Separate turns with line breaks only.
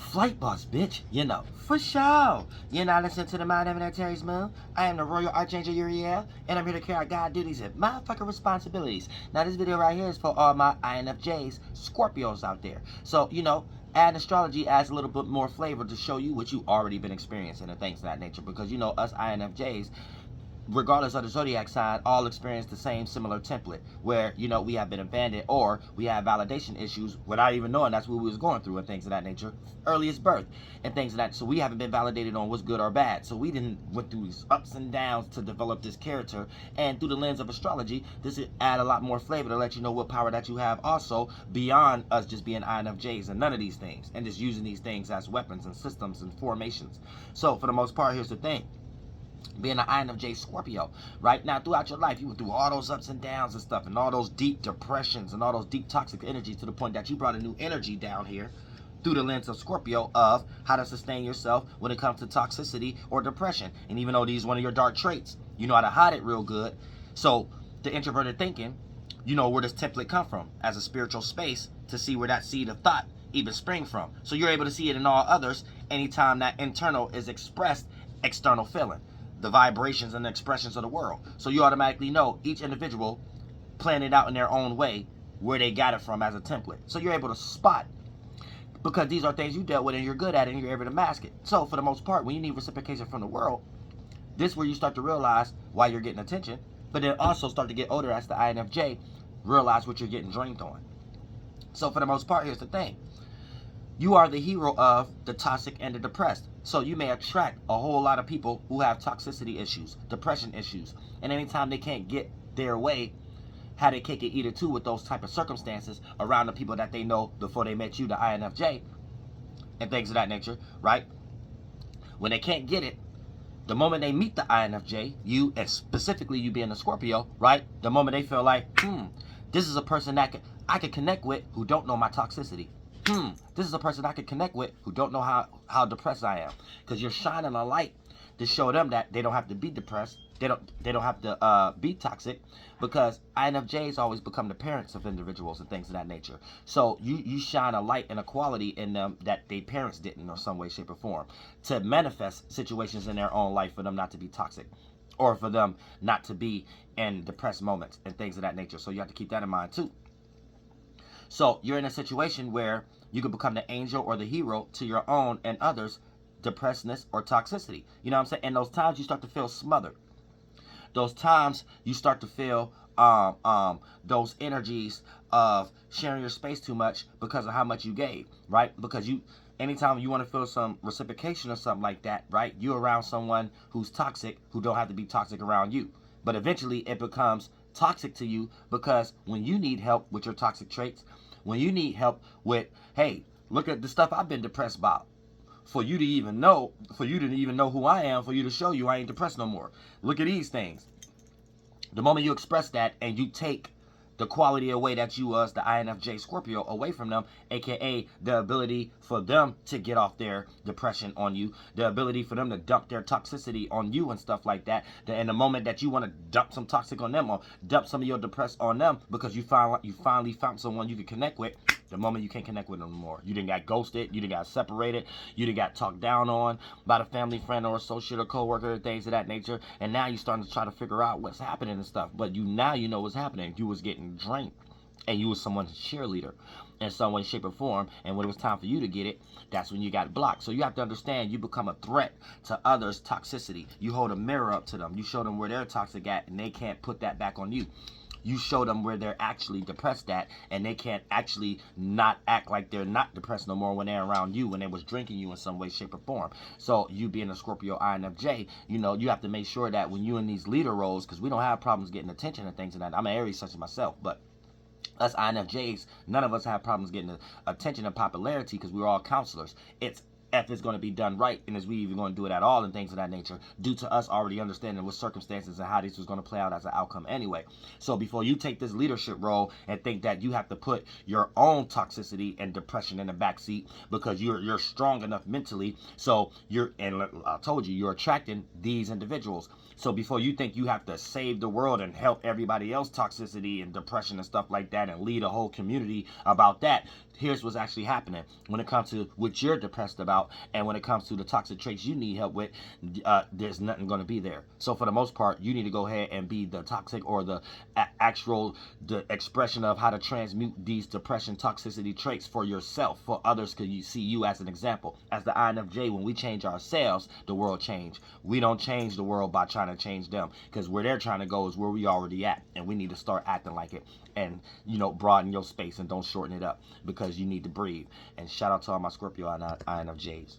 Flight boss, bitch. You know, for sure. You're not listening to the Mind of Terry's Moon. I am the Royal Archangel Uriel, and I'm here to carry out God duties and motherfucking responsibilities. Now, this video right here is for all my INFJs, Scorpios out there. So, you know, add astrology adds a little bit more flavor to show you what you already been experiencing and things of that nature. Because, you know, us INFJs, regardless of the zodiac sign, all experience the same similar template where, you know, we have been abandoned or we have validation issues without even knowing that's what we was going through and things of that nature, earliest birth and things of that. So we haven't been validated on what's good or bad. So we didn't went through these ups and downs to develop this character, and through the lens of astrology, this would add a lot more flavor to let you know what power that you have also beyond us just being INFJs and none of these things and just using these things as weapons and systems and formations. So for the most part, here's the thing. Being an INFJ Scorpio, right? Now, throughout your life, you went through all those ups and downs and stuff, and all those deep depressions and all those deep toxic energies to the point that you brought a new energy down here through the lens of Scorpio of how to sustain yourself when it comes to toxicity or depression. And even though these are one of your dark traits, you know how to hide it real good. So the introverted thinking, you know where this template come from as a spiritual space to see where that seed of thought even spring from. So you're able to see it in all others anytime that internal is expressed external feeling, the vibrations and the expressions of the world. So you automatically know each individual playing it out in their own way where they got it from as a template. So you're able to spot, because these are things you dealt with and you're good at it and you're able to mask it. So for the most part, when you need reciprocation from the world, this is where you start to realize why you're getting attention, but then also start to get older as the INFJ, realize what you're getting drained on. So for the most part, here's the thing. You are the hero of the toxic and the depressed. So you may attract a whole lot of people who have toxicity issues, depression issues. And anytime they can't get their way, how they cake it eat it too with those type of circumstances around the people that they know before they met you, the INFJ, and things of that nature, right? When they can't get it, the moment they meet the INFJ, you, and specifically you being a Scorpio, right? The moment they feel like, this is a person that I could connect with who don't know my toxicity. This is a person I could connect with who don't know how depressed I am. Because you're shining a light to show them that they don't have to be depressed. They don't have to be toxic, because INFJs always become the parents of individuals and things of that nature. So you shine a light and a quality in them that their parents didn't, or some way, shape, or form, to manifest situations in their own life for them not to be toxic, or for them not to be in depressed moments and things of that nature. So you have to keep that in mind too. So you're in a situation where you can become the angel or the hero to your own and others' depressedness or toxicity. You know what I'm saying? And those times you start to feel smothered. Those times you start to feel those energies of sharing your space too much because of how much you gave, right? Because anytime you want to feel some reciprocation or something like that, right? You're around someone who's toxic, who don't have to be toxic around you. But eventually it becomes toxic to you, because when you need help with your toxic traits, when you need help with, hey, look at the stuff I've been depressed about, for you to even know who I am, for you to show you I ain't depressed no more. Look at these things. The moment you express that and you take the quality away that you was, the INFJ Scorpio, away from them, aka the ability for them to get off their depression on you, the ability for them to dump their toxicity on you and stuff like that. And the moment that you want to dump some toxic on them or dump some of your depressed on them because you finally found someone you can connect with, the moment you can't connect with them anymore. You done got ghosted, you done got separated, you done got talked down on by a family friend or associate or coworker, things of that nature, and now you starting to try to figure out what's happening and stuff. But now you know what's happening. You was getting drained, and you was someone's cheerleader in some way, shape, or form, and when it was time for you to get it, that's when you got blocked. So you have to understand, you become a threat to others' toxicity. You hold a mirror up to them. You show them where they're toxic at, and they can't put that back on you. You show them where they're actually depressed at, and they can't actually not act like they're not depressed no more when they're around you, when they was drinking you in some way, shape, or form. So you being a Scorpio INFJ, you know, you have to make sure that when you're in these leader roles, because we don't have problems getting attention and things like that. I'm an Aries such as myself, but us INFJs, none of us have problems getting attention and popularity because we're all counselors. It's if it's going to be done right, and is we even going to do it at all, and things of that nature, due to us already understanding what circumstances and how this was going to play out as an outcome anyway. So before you take this leadership role and think that you have to put your own toxicity and depression in the backseat because you're strong enough mentally, so and I told you, you're attracting these individuals. So before you think you have to save the world and help everybody else toxicity and depression and stuff like that and lead a whole community about that, here's what's actually happening when it comes to what you're depressed about, and when it comes to the toxic traits you need help with. There's nothing going to be there. So for the most part, you need to go ahead and be the toxic, or the the expression of how to transmute these depression toxicity traits for yourself, for others, because you see you as an example. As the INFJ, when we change ourselves, the world change. We don't change the world by trying to change them, because where they're trying to go is where we already at, and we need to start acting like it. And broaden your space and don't shorten it up, because you need to breathe. And shout out to all my Scorpio INFJs.